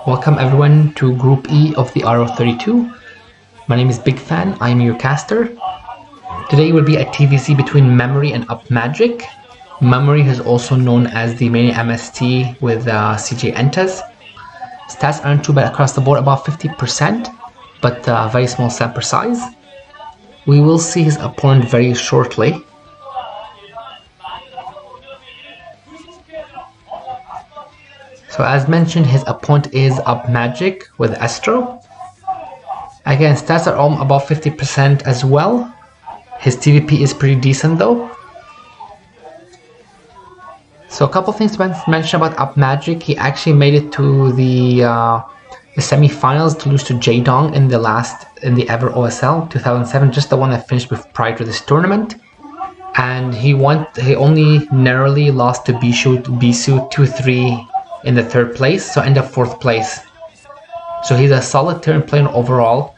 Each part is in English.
Welcome everyone to Group E of the Ro32. My name is Big Fan, I am your caster. Today will be a TVC between Memory and Upmagic. Memory is also known as the main MST with CJ Entas. Stats aren't too bad across the board, about 50%, but very small sample size. We will see his opponent very shortly. So as mentioned, his opponent is Upmagic with Astro. Again, stats are all about 50% as well. His TVP is pretty decent though. So a couple things to mention about Upmagic. He actually made it to the semi-finals to lose to Jaedong in the ever OSL 2007, just the one that finished prior to this tournament. And he only narrowly lost to Bisu 2-3 in the third place, so ended up 4th place. So he's a solid turn player overall.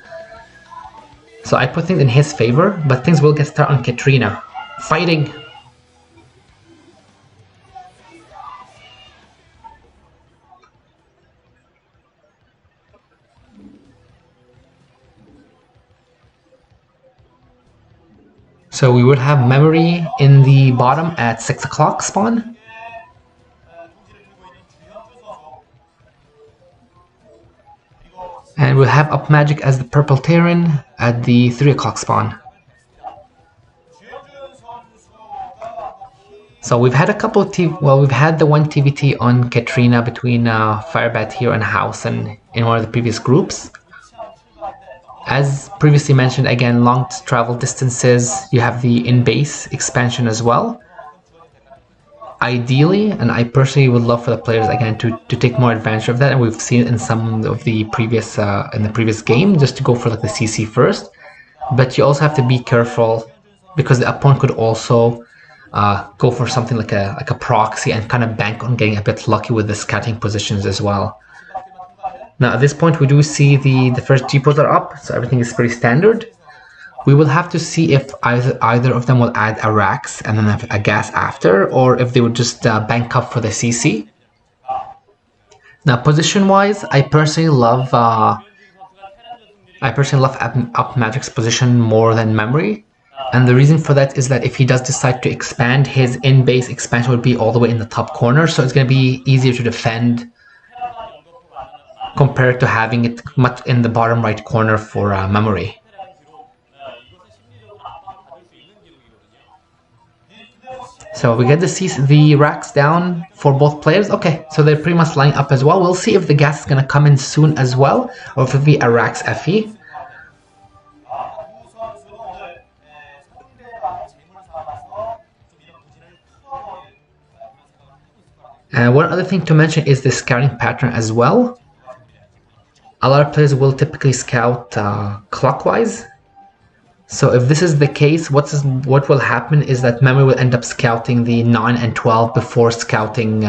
So I put things in his favor, but things will get started on Katrina. Fighting! So we will have Memory in the bottom at 6 o'clock spawn. And we'll have Upmagic as the purple Terran at the 3 o'clock spawn. So we've had a couple of we've had the one TVT on Katrina between Firebat Hero and House and in one of the previous groups. As previously mentioned, again, long travel distances, you have the in-base expansion as well. Ideally, and I personally would love for the players again to take more advantage of that, and we've seen it in some of the previous game, just to go for like the CC first. But you also have to be careful because the opponent could also go for something like a proxy and kind of bank on getting a bit lucky with the scouting positions as well. Now at this point we do see the first depots are up, so everything is pretty standard. We will have to see if either of them will add a Rax and then a gas after, or if they would just bank up for the CC. Now position-wise, I personally love Upmagic's position more than Memory, and the reason for that is that if he does decide to expand, his in-base expansion would be all the way in the top corner, so it's going to be easier to defend compared to having it much in the bottom right corner for Memory. So we get the racks down for both players. Okay, so they're pretty much lining up as well. We'll see if the gas is going to come in soon as well, or if it'll be a Rax FE. And one other thing to mention is the scouting pattern as well. A lot of players will typically scout clockwise. So if this is the case, what will happen is that Memory will end up scouting the 9 and 12 before scouting,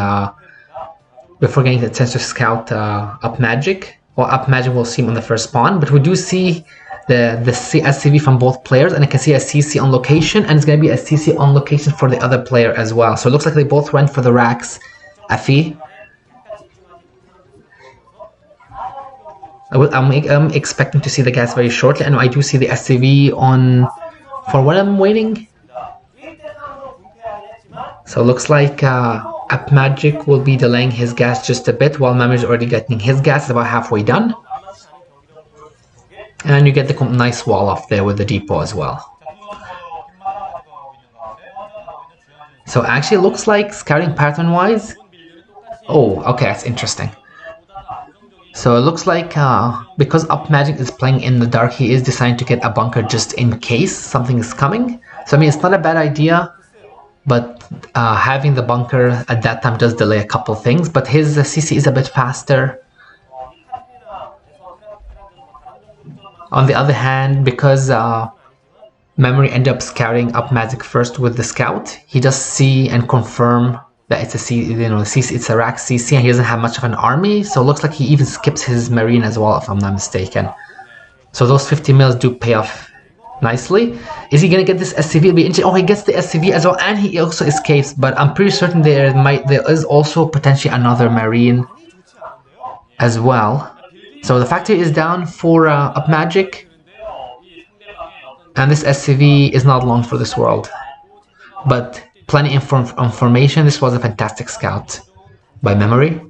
before getting the chance to scout Upmagic. Well, Upmagic will see him on the first spawn, but we do see the SCV from both players, and I can see a CC on location, and it's going to be a CC on location for the other player as well. So it looks like they both went for the Rax FE. I'm expecting to see the gas very shortly, and I do see the SCV on for when I'm waiting. So it looks like Upmagic will be delaying his gas just a bit, while Memory is already getting his gas. It's about halfway done. And you get the nice wall off there with the depot as well. So actually it looks like scouting pattern wise. Oh, okay, that's interesting. So it looks like because Upmagic is playing in the dark, he is deciding to get a bunker just in case something is coming. So I mean, it's not a bad idea, but having the bunker at that time does delay a couple things. But his CC is a bit faster. On the other hand, because Memory ended up scouting Upmagic first with the scout, he does see and confirm that it's a CC, it's a Rax CC, and he doesn't have much of an army, so it looks like he even skips his Marine as well, if I'm not mistaken. So those 50 mils do pay off nicely. Is he gonna get this SCV? It'll be interesting. Oh, he gets the SCV as well, and he also escapes, but I'm pretty certain there is also potentially another Marine as well. So the factory is down for Upmagic, and this SCV is not long for this world. But plenty of information. This was a fantastic scout by memory.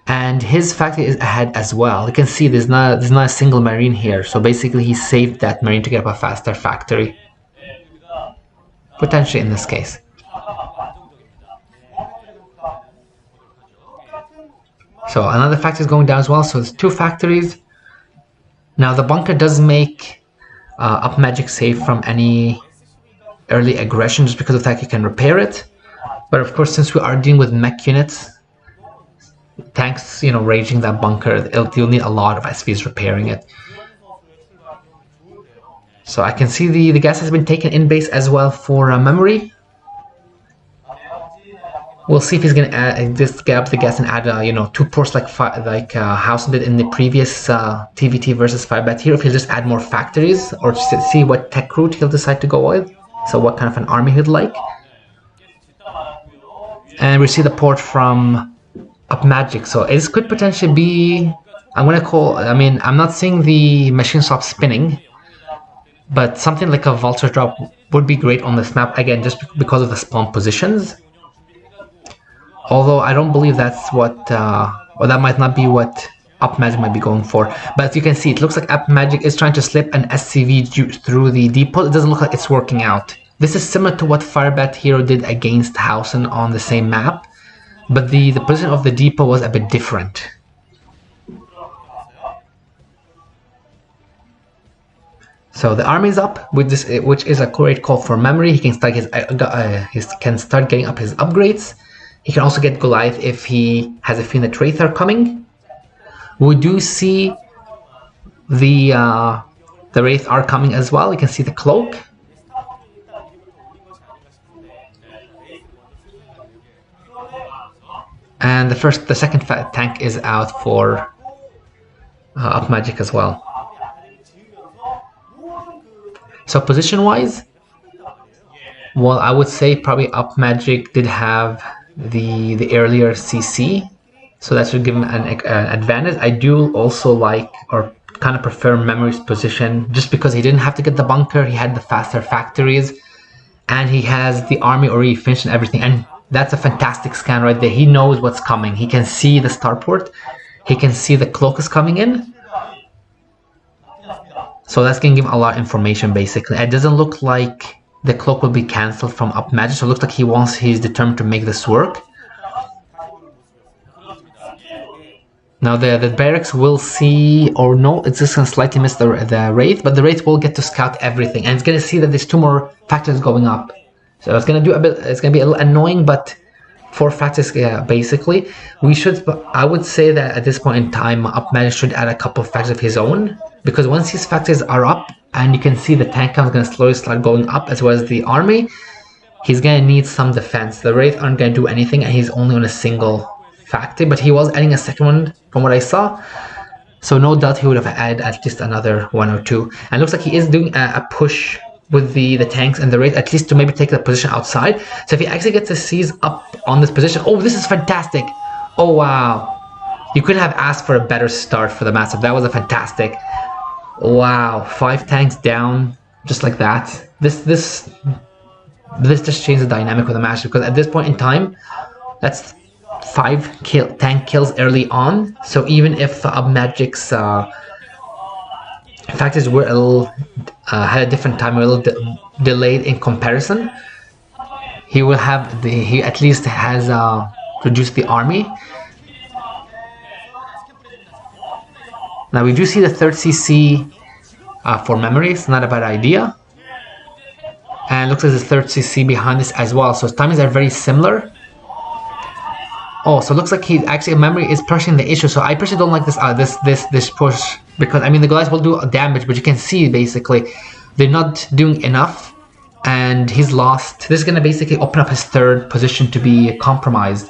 And his factory is ahead as well. You can see there's not a single marine here. So basically he saved that marine to get up a faster factory. Potentially in this case. So another factory is going down as well. So there's 2 factories. Now the bunker does make Upmagic safe from any early aggression just because of the fact you can repair it. But of course, since we are dealing with mech units, tanks, raging that bunker, you'll need a lot of SVs repairing it. So I can see the gas has been taken in base as well for memory. We'll see if he's going to just get up the gas and add 2 ports like Hausen did in the previous TVT versus Firebat here. If he'll just add more factories or just see what tech route he'll decide to go with. So what kind of an army he'd like. And we see the port from Upmagic. So this could potentially be, I'm not seeing the machine stop spinning, but something like a vulture drop would be great on this map, again, just because of the spawn positions. Although I don't believe that's what, or that might not be what Upmagic might be going for. But as you can see, it looks like Upmagic is trying to slip an SCV through the depot. It doesn't look like it's working out. This is similar to what Firebat Hero did against Hausen on the same map, but the position of the depot was a bit different. So the army is up with this, which is a great call for memory. He can start start getting up his upgrades. He can also get Goliath if he has a Phoenix Wraither coming. We do see the Wraith are coming as well. You can see the cloak. And the second tank is out for Upmagic as well. So position-wise, well, I would say probably Upmagic did have the earlier CC, so that should give him an advantage. I do also like, or kind of prefer, Memory's position, just because he didn't have to get the bunker, he had the faster factories, and he has the army already finished and everything. And that's a fantastic scan right there. He knows what's coming. He can see the starport. He can see the cloak is coming in. So that's going to give him a lot of information, basically. It doesn't look like the cloak will be cancelled from Upmagic, so it looks like he's determined to make this work. Now the barracks will see, or no, it's just going to slightly miss the Wraith, but the Wraith will get to scout everything, and it's going to see that there's 2 more factors going up. So it's going to be a little annoying, but 4 factors, basically. I would say that at this point in time, Upmagic should add a couple of factors of his own, because once these factors are up, and you can see the tank count is going to slowly start going up, as well as the army, he's going to need some defense. The Wraith aren't going to do anything, and he's only on a single factory, but he was adding a second one from what I saw. So no doubt he would have added at least another 1 or 2. And it looks like he is doing a push with the tanks and the Wraith, at least to maybe take the position outside. So if he actually gets to seize up on this position, oh, this is fantastic. Oh, wow. You couldn't have asked for a better start for the matchup. That was a fantastic. Wow, 5 tanks down just like that. This just changed the dynamic of the match, because at this point in time, that's 5 tank kills early on. So even if Upmagic's factors were a little had a different time, a little delayed in comparison, he will have he at least has reduced the army. Now we do see the 3rd CC for memory. It's not a bad idea. And it looks like the 3rd CC behind this as well. So his timings are very similar. Oh, so it looks like he's actually, memory is pushing the issue. So I personally don't like this push, because I mean the guys will do damage, but you can see basically they're not doing enough, and he's lost. This is gonna basically open up his 3rd position to be compromised.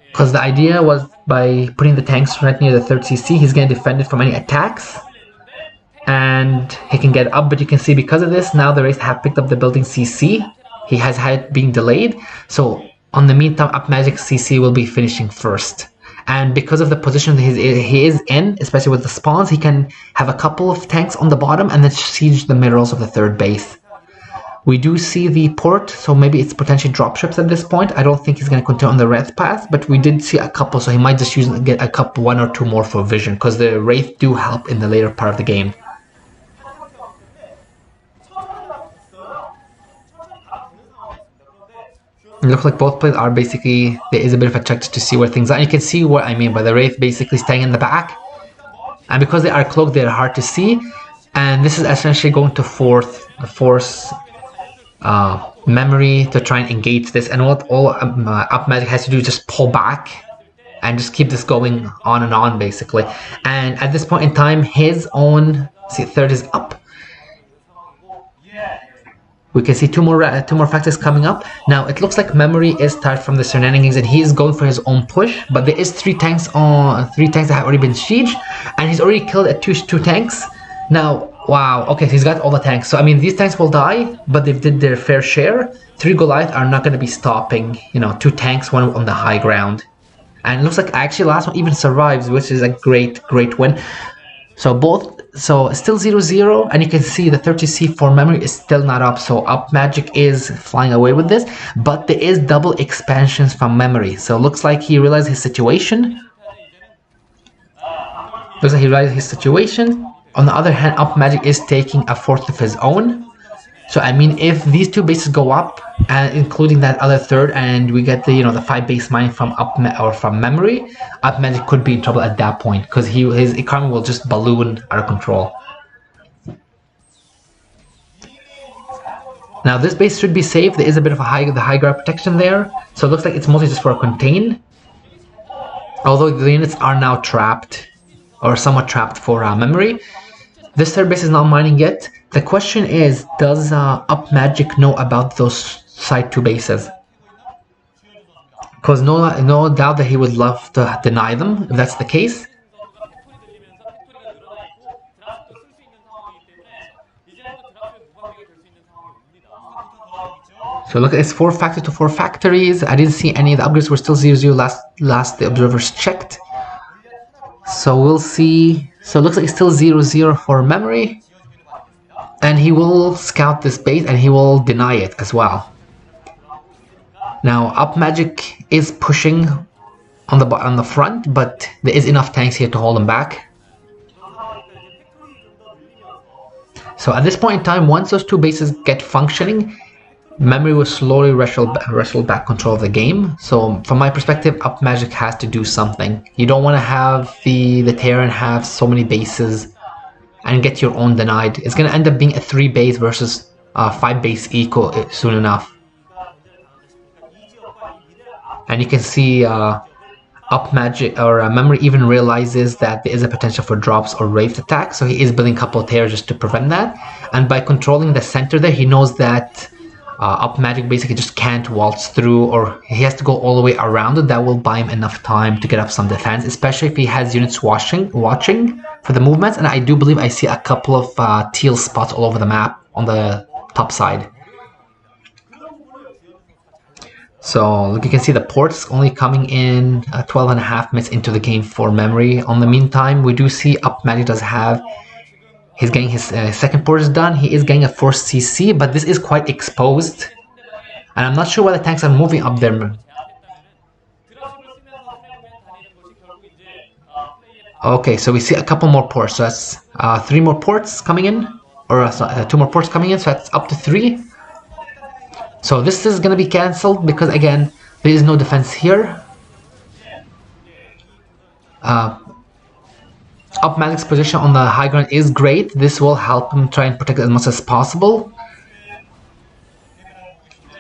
Because the idea was, by putting the tanks right near the 3rd CC, he's going to defend it from any attacks, and he can get up. But you can see because of this, now the Wraith have picked up the building CC. He has had it being delayed, so On the meantime, Upmagic CC will be finishing first. And because of the position he is in, especially with the spawns, he can have a couple of tanks on the bottom and then siege the minerals of the third base. We do see the port, so maybe it's potentially dropships at this point. I don't think he's going to continue on the Wraith path, but we did see a couple, so he might just get a couple, one or two more for vision, because the Wraith do help in the later part of the game. It looks like both players are basically, there is a bit of a check to see where things are. And you can see what I mean by the Wraith basically staying in the back. And because they are cloaked, they're hard to see. And this is essentially going to force memory to try and engage this. And what all Upmagic has to do is just pull back and just keep this going on and on, basically. And at this point in time, his own third is up. We can see two more factors coming up. Now it looks like memory is tired from the shenanigans and he is going for his own push. But there is three tanks that have already been sieged, and he's already killed at two tanks. Now, wow, okay, so he's got all the tanks. So I mean, these tanks will die, but they did their fair share. 3 Goliath are not going to be stopping, you know, 2 tanks, one on the high ground. And it looks like actually last one even survives, which is a great win. So still 0-0, and you can see the 30C for memory is still not up, so Upmagic is flying away with this, but there is double expansions from memory, so looks like he realized his situation. On the other hand, Upmagic is taking a fourth of his own. So I mean, if these 2 bases go up, including that other third, and we get the the 5 base mine from memory, Upmagic could be in trouble at that point because his economy will just balloon out of control. Now this base should be safe. There is a bit of the high ground protection there, so it looks like it's mostly just for a contain. Although the units are now trapped, or somewhat trapped for memory. This third base is not mining yet. The question is, does Upmagic know about those side 2 bases? Because no doubt that he would love to deny them, if that's the case. So look at this 4 factory to 4 factories. I didn't see any of the upgrades were still 0-0 last the observers checked. So we'll see. So it looks like it's still 0-0 for memory. And he will scout this base and he will deny it as well. Now Upmagic is pushing on the front, but there is enough tanks here to hold him back. So at this point in time, once those 2 bases get functioning, memory will slowly wrestle back control of the game. So from my perspective, Upmagic has to do something. You don't want to have the Terran have so many bases and get your own denied. It's going to end up being a 3 base versus 5 base eco soon enough. And you can see Upmagic or memory even realizes that there is a potential for drops or Wraith attacks, so he is building a couple of Terrors just to prevent that. And by controlling the center there, he knows that Upmagic basically just can't waltz through, or he has to go all the way around it. That will buy him enough time to get up some defense, especially if he has units watching for the movements. And I do believe I see a couple of teal spots all over the map on the top side. So look, you can see the ports only coming in 12.5 minutes into the game for memory. On the meantime, we do see Upmagic does have, he's getting his second port is done. He is getting a forced CC, but this is quite exposed. And I'm not sure why the tanks are moving up there. Okay, so we see a couple more ports. So that's 3 more ports coming in, or 2 more ports coming in, so that's up to 3. So this is going to be cancelled because, again, there is no defense here. Upmagic's position on the high ground is great. This will help him try and protect as much as possible.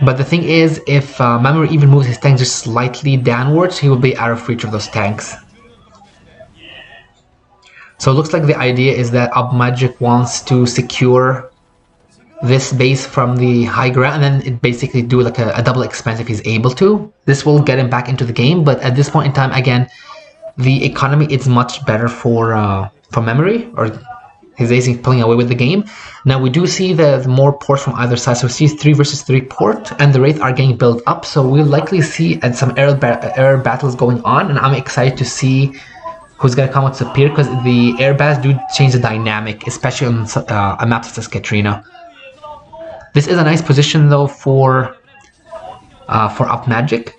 But the thing is, if memory even moves his tank just slightly downwards, he will be out of reach of those tanks. So it looks like the idea is that Upmagic wants to secure this base from the high ground and then it basically do like a double expanse if he's able to. This will get him back into the game, but at this point in time, again, the economy is much better for memory, or He's basically pulling away with the game. Now we do see the more ports from either side. So we see 3 versus 3 port, and the Wraith are getting built up. So we'll likely see some air battles going on, and I'm excited to see who's going to come out superior, because the air battles do change the dynamic, especially on a map such as Katrina. This is a nice position though for Upmagic.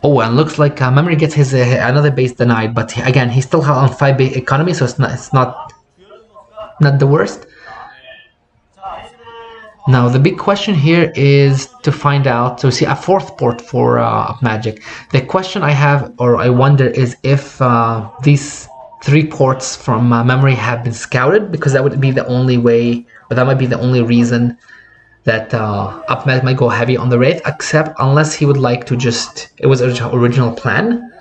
Oh, and looks like Memory gets his another base denied, but again, he's still on 5 base economy, so it's not the worst. Now the big question here is to find out. So we see a 4th port for Upmagic. The question I have, or I wonder, is if these 3 ports from Memory have been scouted, because that would be the only way, but that might be the only reason that Upmagic might go heavy on the Wraith, except unless he would like to just, it was original plan.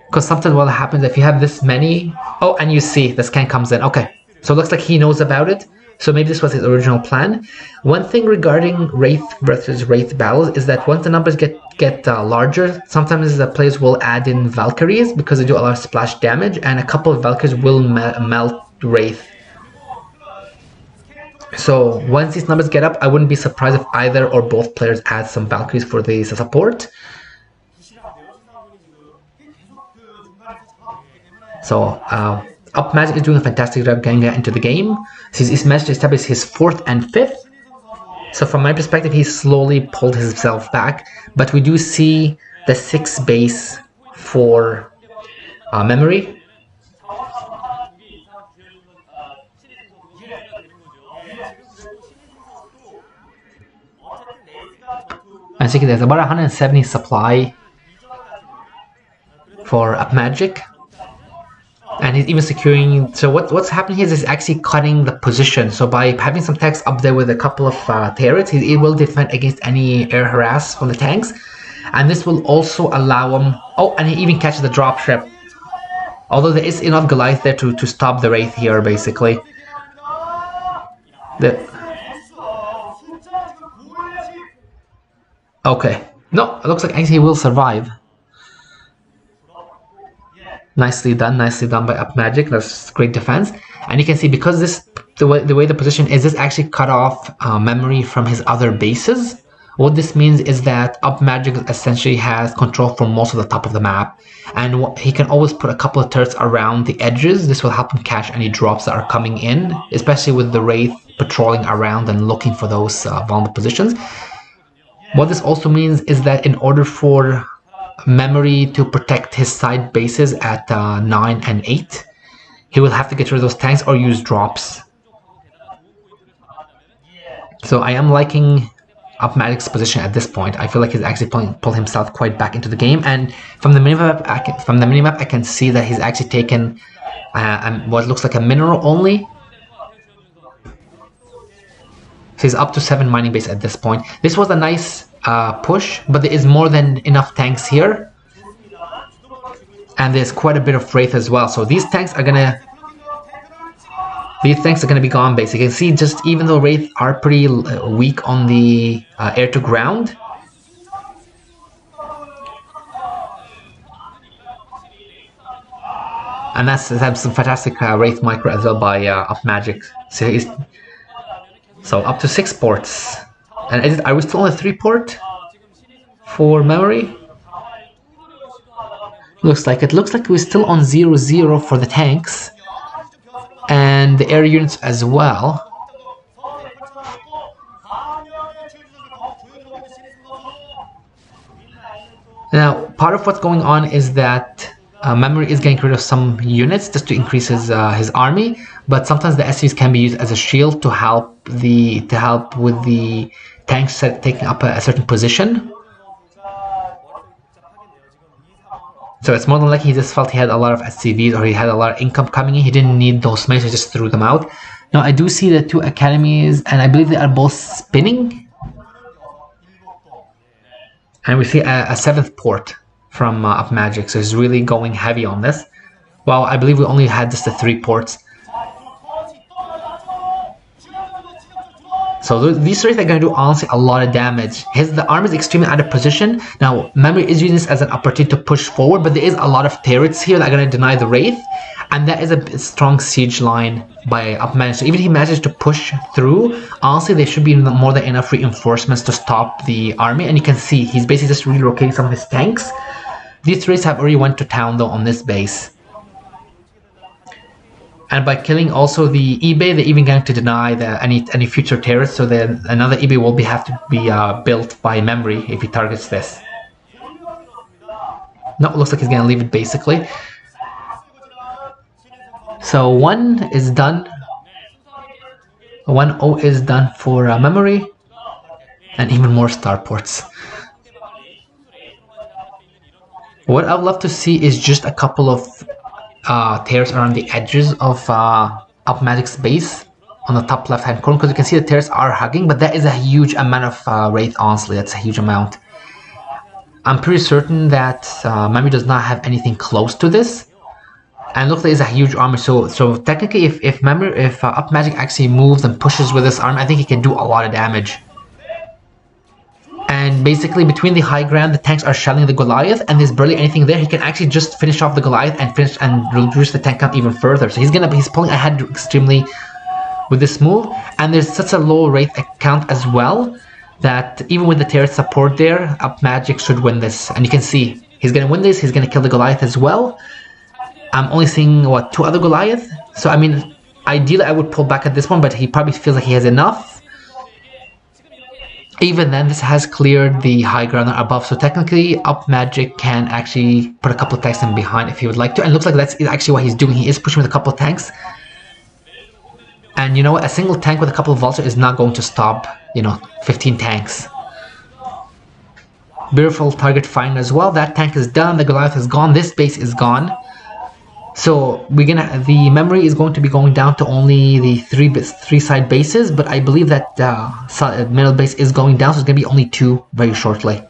Because sometimes what happens if you have this many, oh, and you see the scan comes in, okay, so it looks like he knows about it, so maybe this was his original plan. One thing regarding Wraith versus Wraith battles is that once the numbers get larger, sometimes the players will add in Valkyries because they do a lot of splash damage, and a couple of Valkyries will melt Wraith. So once these numbers get up, I wouldn't be surprised if either or both players add some Valkyries for the support. So Upmagic is doing a fantastic job getting into the game. He's managed to establish his 4th and 5th. So from my perspective, he slowly pulled himself back. But we do see the 6th base for Memory. I think there's about 170 supply for Upmagic, and he's even securing. So what's happening here is he's actually cutting the position. So by having some tanks up there with a couple of turrets, he will defend against any air harass from the tanks, and this will also allow him. Oh, and he even catches the dropship. Although there is enough Goliath there to stop the Wraith here, basically. Okay. No, it looks like actually he will survive. Nicely done by Upmagic. That's great defense. And you can see, because the way the position is, this actually cut off Memory from his other bases. What this means is that Upmagic essentially has control for most of the top of the map, and he can always put a couple of turrets around the edges. This will help him catch any drops that are coming in, especially with the Wraith patrolling around and looking for those vulnerable positions. What this also means is that in order for Memory to protect his side bases at 9 and 8, he will have to get rid of those tanks or use drops. So I am liking Upmagic's position at this point. I feel like he's actually pulled himself quite back into the game, and from the minimap I can see that he's actually taken what looks like a mineral only. So he's up to 7 mining base at this point. This was a nice push, but there is more than enough tanks here, and there's quite a bit of Wraith as well. So these tanks are gonna be gone. Basically, you can see, just even though Wraith are pretty weak on the air to ground, and that's some fantastic Wraith micro as well by Upmagic. So up to 6 ports. And are we still on a 3 port for Memory? Looks like we're still on 0-0 for the tanks and the air units as well. Now, part of what's going on is that Memory is getting rid of some units just to increase his army, but sometimes the SUs can be used as a shield to help with the tanks taking up a certain position. So it's more than likely he just felt he had a lot of SCVs, or he had a lot of income coming in. He didn't need those many, so he just threw them out. Now I do see the 2 academies, and I believe they are both spinning. And we see a 7th port from Upmagic, so he's really going heavy on this. Well, I believe we only had just the 3 ports. So these Wraith are going to do honestly a lot of damage. The arm is extremely out of position. Now Memory is using this as an opportunity to push forward, but there is a lot of turrets here that are going to deny the Wraith, and that is a strong siege line by Upmagic. So even if he manages to push through, honestly there should be more than enough reinforcements to stop the army. And you can see he's basically just relocating some of his tanks. These Wraiths have already went to town though on this base. And by killing also the eBay, they're even going to deny any future turrets. So then another eBay will have to be built by Memory if he targets this. No, it looks like he's going to leave it basically. So 1 is done. 1-0 is done for Memory. And even more starports. What I'd love to see is just a couple of tears around the edges of Upmagic's base on the top left hand corner, because you can see the tears are hugging, but that is a huge amount of Wraith, honestly. That's a huge amount. I'm pretty certain that Memory does not have anything close to this, and looks like it's a huge army. So technically if Upmagic actually moves and pushes with this army, I think he can do a lot of damage. And basically between the high ground, the tanks are shelling the Goliath, and there's barely anything there. He can actually just finish off the Goliath and reduce the tank count even further. So he's pulling ahead extremely with this move. And there's such a low Wraith count as well that even with the turret support there, Upmagic should win this. And you can see he's gonna win this. He's gonna kill the Goliath as well. I'm only seeing 2 other Goliath. So I mean, ideally I would pull back at this one, but he probably feels like he has enough. Even then, this has cleared the high ground above, so technically Upmagic can actually put a couple of tanks in behind if he would like to, and it looks like that's actually what he's doing. He is pushing with a couple of tanks, and you know what, a single tank with a couple of vultures is not going to stop 15 tanks. Beautiful target find as well. That tank is done, the Goliath is gone, this base is gone. So the Memory is going to be going down to only the three side bases, but I believe that middle base is going down, so it's going to be only 2 very shortly.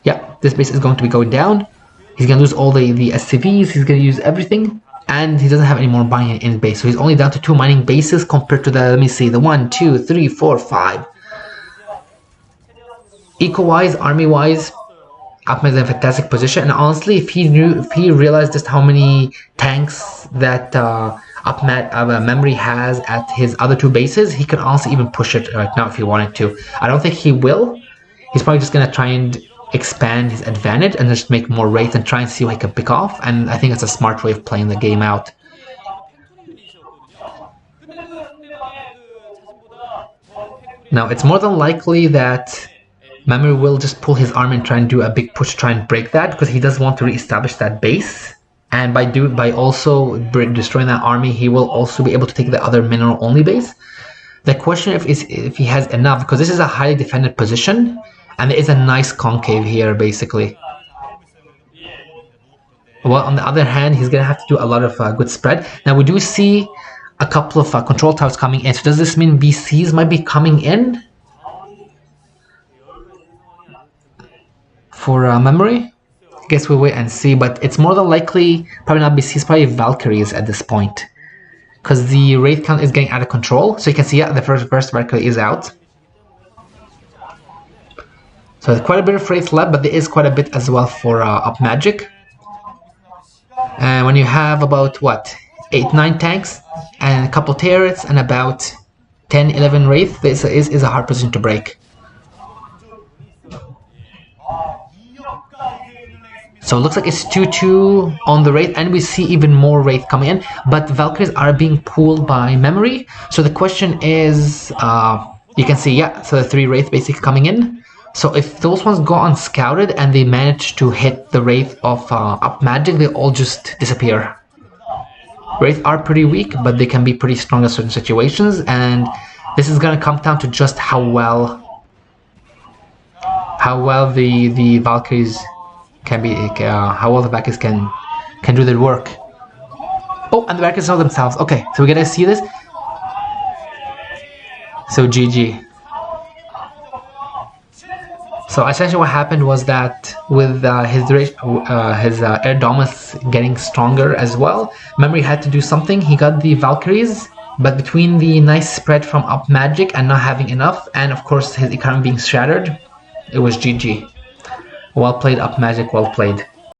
Yeah, this base is going to be going down. He's going to lose all the SCVs, he's going to use everything, and he doesn't have any more mining in his base, so he's only down to 2 mining bases compared to the, let me see, the 1, 2, 3, 4, 5. Eco-wise, army-wise, Upmagic is in a fantastic position, and honestly, if he realized just how many tanks that Memory has at his other 2 bases, he could honestly even push it right now if he wanted to. I don't think he will. He's probably just gonna try and expand his advantage and just make more Wraith and try and see what he can pick off, and I think it's a smart way of playing the game out. Now, it's more than likely that Memory will just pull his army and try and do a big push to try and break that, because he does want to re-establish that base, and by also destroying that army, he will also be able to take the other mineral only base. The question is if he has enough, because this is a highly defended position and there is a nice concave here basically. Well, on the other hand, he's gonna have to do a lot of good spread. Now we do see a couple of control towers coming in, so does this mean BCs might be coming in for Memory? I guess we'll wait and see, but it's more than likely probably not BCs, probably Valkyries at this point, because the Wraith count is getting out of control. So you can see, yeah, the first Valkyrie is out. So there's quite a bit of Wraith left, but there is quite a bit as well for Upmagic. And when you have about, what, 8-9 tanks and a couple turrets and about 10-11 Wraith, this is a hard position to break. So it looks like it's 2-2 on the Wraith, and we see even more Wraith coming in, but Valkyries are being pulled by Memory. So the question is, you can see, yeah, so the 3 Wraith basically coming in. So if those ones go unscouted and they manage to hit the Wraith of Upmagic, they all just disappear. Wraith are pretty weak, but they can be pretty strong in certain situations, and this is gonna come down to just how well the Valkyries can be, how well the Valkyries can do their work. Oh, and the Valkyries know themselves. Okay, so we're gonna see this. So GG. So essentially what happened was that with his air dominance getting stronger as well, Memory had to do something. He got the Valkyries But between the nice spread from Upmagic and not having enough, and of course his economy being shattered, it was GG. Well played, Upmagic, well played.